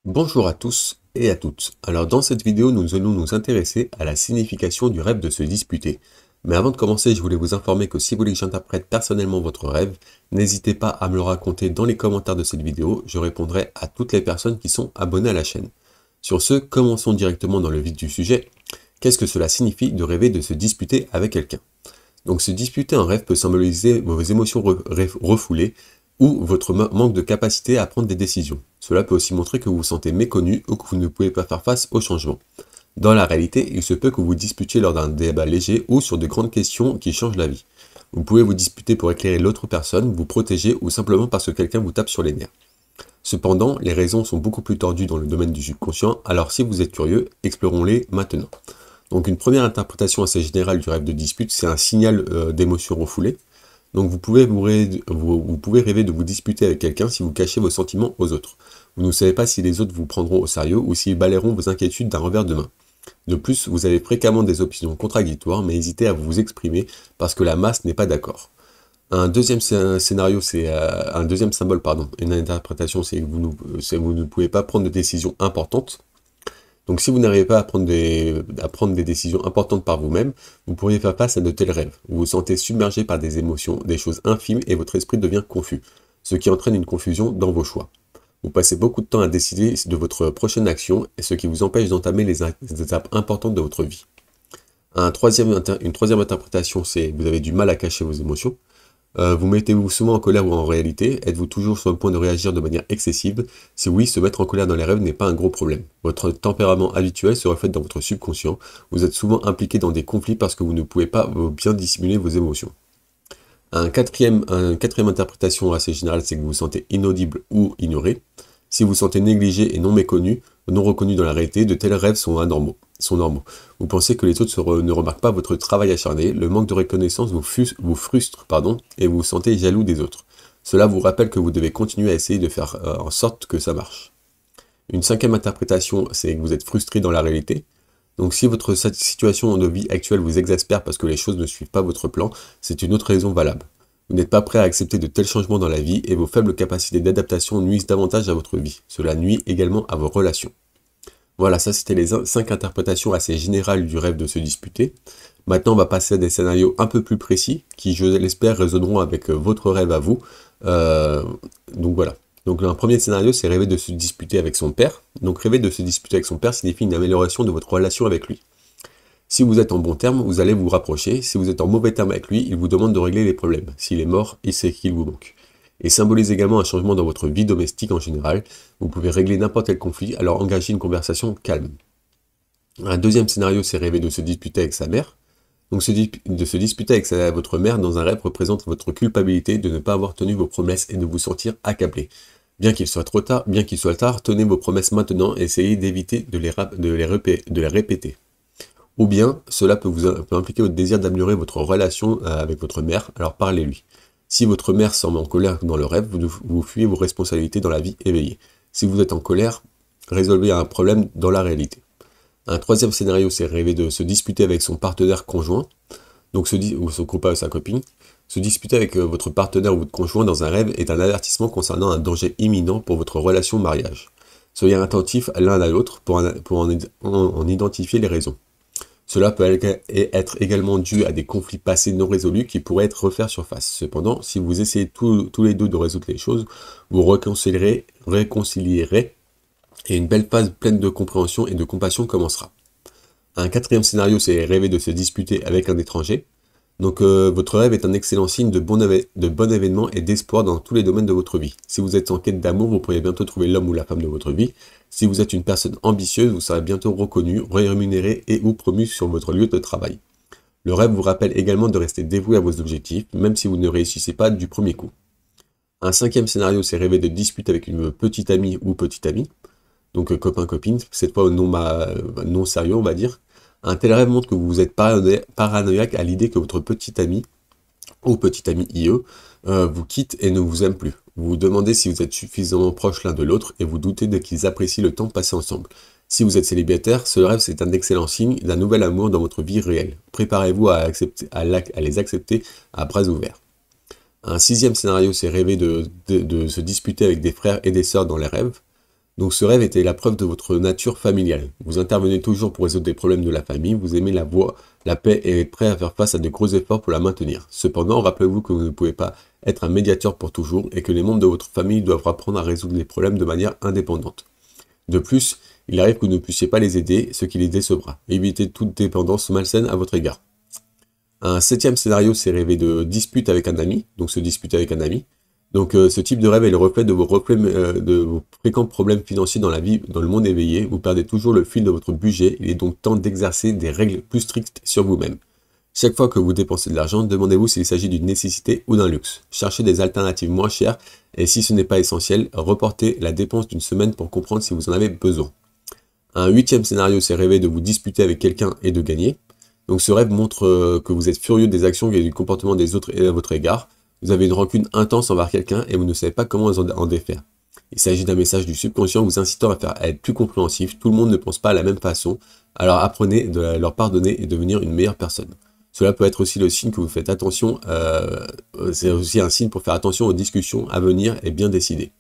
Bonjour à tous et à toutes. Alors dans cette vidéo, nous allons nous intéresser à la signification du rêve de se disputer. Mais avant de commencer, je voulais vous informer que si vous voulez que j'interprète personnellement votre rêve, n'hésitez pas à me le raconter dans les commentaires de cette vidéo, je répondrai à toutes les personnes qui sont abonnées à la chaîne. Sur ce, commençons directement dans le vif du sujet. Qu'est-ce que cela signifie de rêver de se disputer avec quelqu'un? Donc se disputer en rêve peut symboliser vos émotions refoulées, ou votre manque de capacité à prendre des décisions. Cela peut aussi montrer que vous vous sentez méconnu ou que vous ne pouvez pas faire face au changement. Dans la réalité, il se peut que vous vous disputiez lors d'un débat léger ou sur de grandes questions qui changent la vie. Vous pouvez vous disputer pour éclairer l'autre personne, vous protéger ou simplement parce que quelqu'un vous tape sur les nerfs. Cependant, les raisons sont beaucoup plus tordues dans le domaine du subconscient, alors si vous êtes curieux, explorons-les maintenant. Donc une première interprétation assez générale du rêve de dispute, c'est un signal d'émotion refoulée. Donc vous pouvez rêver de vous disputer avec quelqu'un si vous cachez vos sentiments aux autres. Vous ne savez pas si les autres vous prendront au sérieux ou s'ils balayeront vos inquiétudes d'un revers de main. De plus, vous avez fréquemment des opinions contradictoires, mais hésitez à vous exprimer parce que la masse n'est pas d'accord. Un deuxième scénario, c'est un deuxième symbole, pardon, une interprétation, c'est que vous ne pouvez pas prendre de décisions importantes. Donc si vous n'arrivez pas à prendre des décisions importantes par vous-même, vous pourriez faire face à de tels rêves. Vous vous sentez submergé par des émotions, des choses infimes et votre esprit devient confus, ce qui entraîne une confusion dans vos choix. Vous passez beaucoup de temps à décider de votre prochaine action et ce qui vous empêche d'entamer les étapes importantes de votre vie. Une troisième interprétation, c'est que vous avez du mal à cacher vos émotions. Vous mettez-vous souvent en colère ou en réalité? Êtes-vous toujours sur le point de réagir de manière excessive? Si oui, se mettre en colère dans les rêves n'est pas un gros problème. Votre tempérament habituel se reflète dans votre subconscient. Vous êtes souvent impliqué dans des conflits parce que vous ne pouvez pas bien dissimuler vos émotions. Une quatrième interprétation assez générale, c'est que vous vous sentez inaudible ou ignoré. Si vous vous sentez négligé et non méconnu, non reconnu dans la réalité, de tels rêves sont normaux. Vous pensez que les autres ne remarquent pas votre travail acharné, le manque de reconnaissance vous frustre, et vous vous sentez jaloux des autres. Cela vous rappelle que vous devez continuer à essayer de faire en sorte que ça marche. Une cinquième interprétation, c'est que vous êtes frustré dans la réalité. Donc si votre situation de vie actuelle vous exaspère parce que les choses ne suivent pas votre plan, c'est une autre raison valable. Vous n'êtes pas prêt à accepter de tels changements dans la vie et vos faibles capacités d'adaptation nuisent davantage à votre vie. Cela nuit également à vos relations. Voilà, ça c'était les 5 interprétations assez générales du rêve de se disputer. Maintenant, on va passer à des scénarios un peu plus précis, qui, je l'espère, résonneront avec votre rêve à vous. Donc voilà. Donc un premier scénario, c'est rêver de se disputer avec son père. Donc rêver de se disputer avec son père signifie une amélioration de votre relation avec lui. Si vous êtes en bon terme, vous allez vous rapprocher. Si vous êtes en mauvais terme avec lui, il vous demande de régler les problèmes. S'il est mort, il sait qu'il vous manque. Et symbolise également un changement dans votre vie domestique en général. Vous pouvez régler n'importe quel conflit, alors engagez une conversation calme. Un deuxième scénario, c'est rêver de se disputer avec sa mère. Donc de se disputer avec votre mère dans un rêve représente votre culpabilité de ne pas avoir tenu vos promesses et de vous sentir accablé. Bien qu'il soit tard, tenez vos promesses maintenant et essayez d'éviter de les répéter. Ou bien, cela peut impliquer votre désir d'améliorer votre relation avec votre mère, alors parlez-lui. Si votre mère semble en colère dans le rêve, vous fuyez vos responsabilités dans la vie éveillée. Si vous êtes en colère, résolvez un problème dans la réalité. Un troisième scénario, c'est rêver de se disputer avec son partenaire conjoint, ou son copain ou sa copine. Se disputer avec votre partenaire ou votre conjoint dans un rêve est un avertissement concernant un danger imminent pour votre relation mariage. Soyez attentifs l'un à l'autre pour en identifier les raisons. Cela peut être également dû à des conflits passés non résolus qui pourraient être refaits surface. Cependant, si vous essayez tous les deux de résoudre les choses, vous réconcilierez et une belle phase pleine de compréhension et de compassion commencera. Un quatrième scénario, c'est rêver de se disputer avec un étranger. Donc votre rêve est un excellent signe de bon événement et d'espoir dans tous les domaines de votre vie. Si vous êtes en quête d'amour, vous pourriez bientôt trouver l'homme ou la femme de votre vie. Si vous êtes une personne ambitieuse, vous serez bientôt reconnu, rémunéré et ou promu sur votre lieu de travail. Le rêve vous rappelle également de rester dévoué à vos objectifs, même si vous ne réussissez pas du premier coup. Un cinquième scénario, c'est rêver de dispute avec une petite amie ou petit ami. Donc copain-copine, cette fois non sérieux on va dire. Un tel rêve montre que vous êtes paranoïaque à l'idée que votre petit ami ou petit ami IE vous quitte et ne vous aime plus. Vous vous demandez si vous êtes suffisamment proche l'un de l'autre et vous doutez de qu'ils apprécient le temps passé ensemble. Si vous êtes célibataire, ce rêve c'est un excellent signe d'un nouvel amour dans votre vie réelle. Préparez-vous à les accepter à bras ouverts. Un sixième scénario, c'est rêver de se disputer avec des frères et des sœurs dans les rêves. Donc ce rêve était la preuve de votre nature familiale. Vous intervenez toujours pour résoudre des problèmes de la famille, vous aimez la voie, la paix et êtes prêt à faire face à de gros efforts pour la maintenir. Cependant, rappelez-vous que vous ne pouvez pas être un médiateur pour toujours et que les membres de votre famille doivent apprendre à résoudre les problèmes de manière indépendante. De plus, il arrive que vous ne puissiez pas les aider, ce qui les décevra. Évitez toute dépendance malsaine à votre égard. Un septième scénario s'est rêvé de dispute avec un ami, donc se disputer avec un ami. Donc ce type de rêve est le reflet de vos fréquents problèmes financiers dans la vie, dans le monde éveillé. Vous perdez toujours le fil de votre budget, il est donc temps d'exercer des règles plus strictes sur vous-même. Chaque fois que vous dépensez de l'argent, demandez-vous s'il s'agit d'une nécessité ou d'un luxe. Cherchez des alternatives moins chères et si ce n'est pas essentiel, reportez la dépense d'une semaine pour comprendre si vous en avez besoin. Un huitième scénario s'est rêvé de vous disputer avec quelqu'un et de gagner. Donc ce rêve montre que vous êtes furieux des actions et du comportement des autres à votre égard. Vous avez une rancune intense envers quelqu'un et vous ne savez pas comment en défaire. Il s'agit d'un message du subconscient vous incitant à être plus compréhensif. Tout le monde ne pense pas de la même façon, alors apprenez à leur pardonner et devenir une meilleure personne. Cela peut être aussi le signe que vous faites attention, c'est aussi un signe pour faire attention aux discussions à venir et bien décider.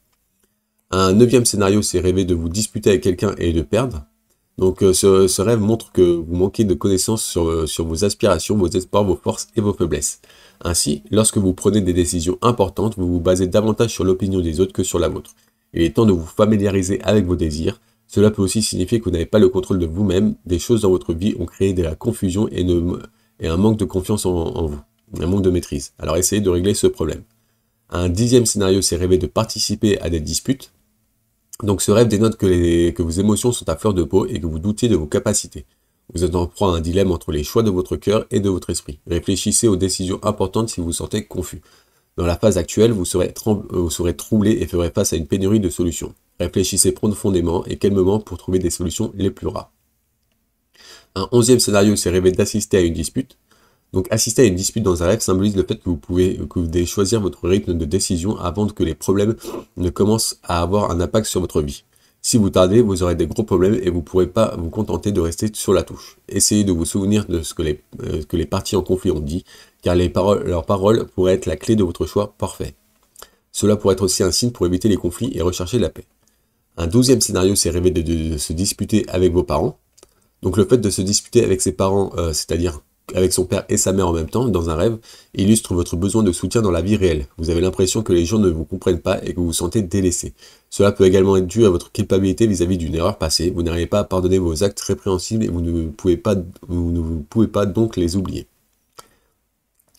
Un neuvième scénario, c'est rêver de vous disputer avec quelqu'un et de perdre. Donc ce rêve montre que vous manquez de connaissances sur vos aspirations, vos espoirs, vos forces et vos faiblesses. Ainsi, lorsque vous prenez des décisions importantes, vous vous basez davantage sur l'opinion des autres que sur la vôtre. Il est temps de vous familiariser avec vos désirs. Cela peut aussi signifier que vous n'avez pas le contrôle de vous-même. Des choses dans votre vie ont créé de la confusion et un manque de confiance en vous, un manque de maîtrise. Alors essayez de régler ce problème. Un dixième scénario, c'est rêver de participer à des disputes. Donc ce rêve dénote que vos émotions sont à fleur de peau et que vous doutez de vos capacités. Vous êtes en proie à un dilemme entre les choix de votre cœur et de votre esprit. Réfléchissez aux décisions importantes si vous vous sentez confus. Dans la phase actuelle, vous serez troublé et ferez face à une pénurie de solutions. Réfléchissez profondément et calmement pour trouver des solutions les plus rares. Un onzième scénario, c'est rêver d'assister à une dispute. Donc assister à une dispute dans un rêve symbolise le fait que vous devez choisir votre rythme de décision avant que les problèmes ne commencent à avoir un impact sur votre vie. Si vous tardez, vous aurez des gros problèmes et vous ne pourrez pas vous contenter de rester sur la touche. Essayez de vous souvenir de ce que les parties en conflit ont dit, car leurs paroles pourraient être la clé de votre choix parfait. Cela pourrait être aussi un signe pour éviter les conflits et rechercher la paix. Un douzième scénario, c'est rêver de se disputer avec vos parents. Donc le fait de se disputer avec ses parents, c'est-à-dire avec son père et sa mère en même temps, dans un rêve, illustre votre besoin de soutien dans la vie réelle. Vous avez l'impression que les gens ne vous comprennent pas et que vous vous sentez délaissé. Cela peut également être dû à votre culpabilité vis-à-vis d'une erreur passée. Vous n'arrivez pas à pardonner vos actes répréhensibles et vous ne pouvez pas donc les oublier.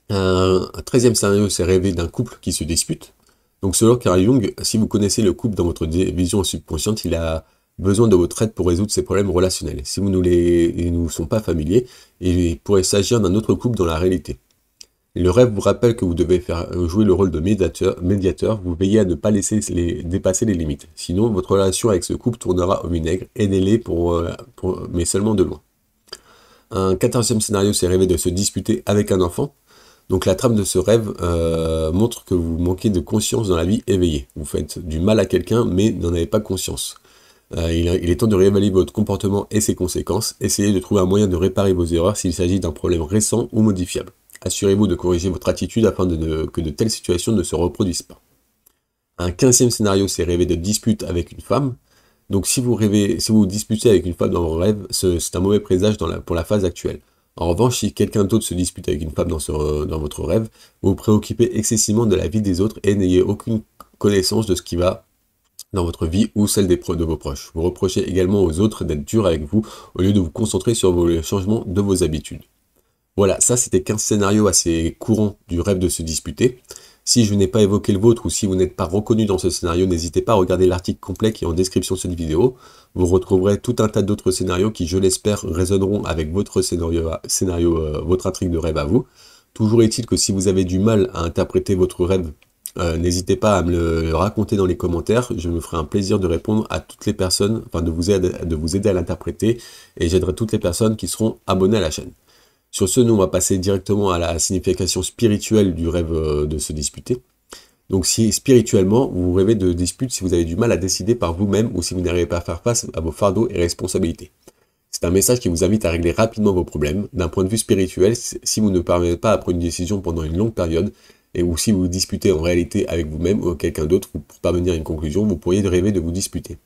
Un 13e scénario, c'est rêver d'un couple qui se dispute. Donc selon Carl Jung, si vous connaissez le couple dans votre vision subconsciente, il a besoin de votre aide pour résoudre ses problèmes relationnels. Si vous ne sont pas familiers, il pourrait s'agir d'un autre couple dans la réalité. Le rêve vous rappelle que vous devez jouer le rôle de médiateur, vous veillez à ne pas laisser dépasser les limites. Sinon, votre relation avec ce couple tournera au vinaigre, aidez-les mais seulement de loin. Un 14e scénario, c'est rêver de se disputer avec un enfant. Donc la trame de ce rêve montre que vous manquez de conscience dans la vie éveillée. Vous faites du mal à quelqu'un, mais n'en avez pas conscience. Il est temps de réévaluer votre comportement et ses conséquences. Essayez de trouver un moyen de réparer vos erreurs s'il s'agit d'un problème récent ou modifiable. Assurez-vous de corriger votre attitude afin que de telles situations ne se reproduisent pas. Un 15e scénario, c'est rêver de dispute avec une femme. Donc si vous vous disputez avec une femme dans vos rêves, c'est un mauvais présage pour la phase actuelle. En revanche, si quelqu'un d'autre se dispute avec une femme dans votre rêve, vous vous préoccupez excessivement de la vie des autres et n'ayez aucune connaissance de ce qui va dans votre vie ou celle de vos proches. Vous reprochez également aux autres d'être durs avec vous au lieu de vous concentrer sur le changement de vos habitudes. Voilà, ça c'était 15 scénarios assez courants du rêve de se disputer. Si je n'ai pas évoqué le vôtre ou si vous n'êtes pas reconnu dans ce scénario, n'hésitez pas à regarder l'article complet qui est en description de cette vidéo. Vous retrouverez tout un tas d'autres scénarios qui, je l'espère, résonneront avec votre votre intrigue de rêve à vous. Toujours est-il que si vous avez du mal à interpréter votre rêve, n'hésitez pas à me le raconter dans les commentaires, je me ferai un plaisir de répondre à toutes les personnes, enfin de vous aider à l'interpréter, et j'aiderai toutes les personnes qui seront abonnées à la chaîne. Sur ce, nous on va passer directement à la signification spirituelle du rêve de se disputer. Donc si spirituellement, vous rêvez de dispute si vous avez du mal à décider par vous-même ou si vous n'arrivez pas à faire face à vos fardeaux et responsabilités. C'est un message qui vous invite à régler rapidement vos problèmes. D'un point de vue spirituel, si vous ne parvenez pas à prendre une décision pendant une longue période, ou si vous vous disputez en réalité avec vous-même ou quelqu'un d'autre pour parvenir à une conclusion, vous pourriez rêver de vous disputer.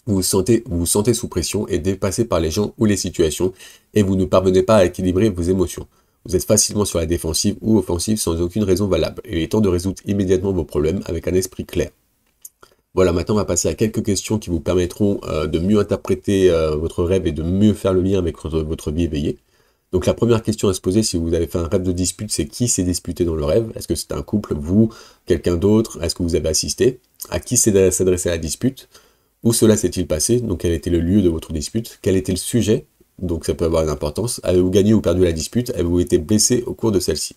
vous vous sentez sous pression et dépassé par les gens ou les situations, et vous ne parvenez pas à équilibrer vos émotions. Vous êtes facilement sur la défensive ou offensive sans aucune raison valable. Il est temps de résoudre immédiatement vos problèmes avec un esprit clair. Voilà, maintenant on va passer à quelques questions qui vous permettront de mieux interpréter votre rêve et de mieux faire le lien avec votre vie éveillée. Donc la première question à se poser si vous avez fait un rêve de dispute, c'est qui s'est disputé dans le rêve? Est-ce que c'était un couple, vous, quelqu'un d'autre? Est-ce que vous avez assisté? À qui s'adressait la dispute? Où cela s'est-il passé? Donc quel était le lieu de votre dispute? Quel était le sujet? Donc ça peut avoir une importance. Avez-vous gagné ou perdu la dispute? Avez-vous été blessé au cours de celle-ci?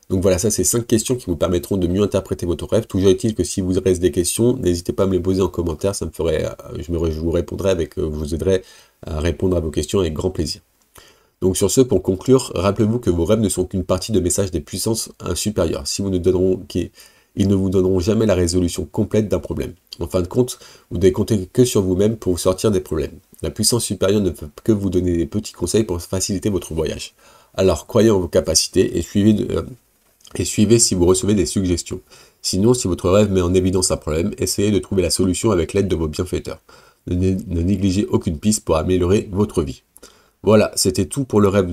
Donc voilà, ça c'est 5 questions qui vous permettront de mieux interpréter votre rêve. Toujours est-il que si vous reste des questions, n'hésitez pas à me les poser en commentaire, ça me ferait, je vous répondrai je vous aiderai à répondre à vos questions avec grand plaisir. Donc sur ce, pour conclure, rappelez-vous que vos rêves ne sont qu'une partie de messages des puissances supérieures. Si vous ne donneront, ils ne vous donneront jamais la résolution complète d'un problème. En fin de compte, vous devez compter que sur vous-même pour vous sortir des problèmes. La puissance supérieure ne peut que vous donner des petits conseils pour faciliter votre voyage. Alors croyez en vos capacités et suivez si vous recevez des suggestions. Sinon, si votre rêve met en évidence un problème, essayez de trouver la solution avec l'aide de vos bienfaiteurs. Ne négligez aucune piste pour améliorer votre vie. Voilà, c'était tout pour le rêve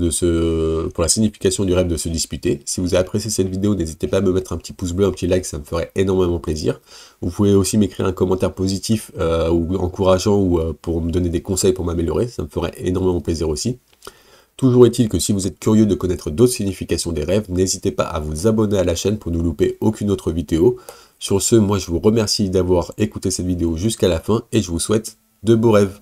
pour la signification du rêve de se disputer. Si vous avez apprécié cette vidéo, n'hésitez pas à me mettre un petit pouce bleu, un petit like, ça me ferait énormément plaisir. Vous pouvez aussi m'écrire un commentaire positif ou encourageant ou pour me donner des conseils pour m'améliorer, ça me ferait énormément plaisir aussi. Toujours est-il que si vous êtes curieux de connaître d'autres significations des rêves, n'hésitez pas à vous abonner à la chaîne pour ne louper aucune autre vidéo. Sur ce, moi je vous remercie d'avoir écouté cette vidéo jusqu'à la fin et je vous souhaite de beaux rêves.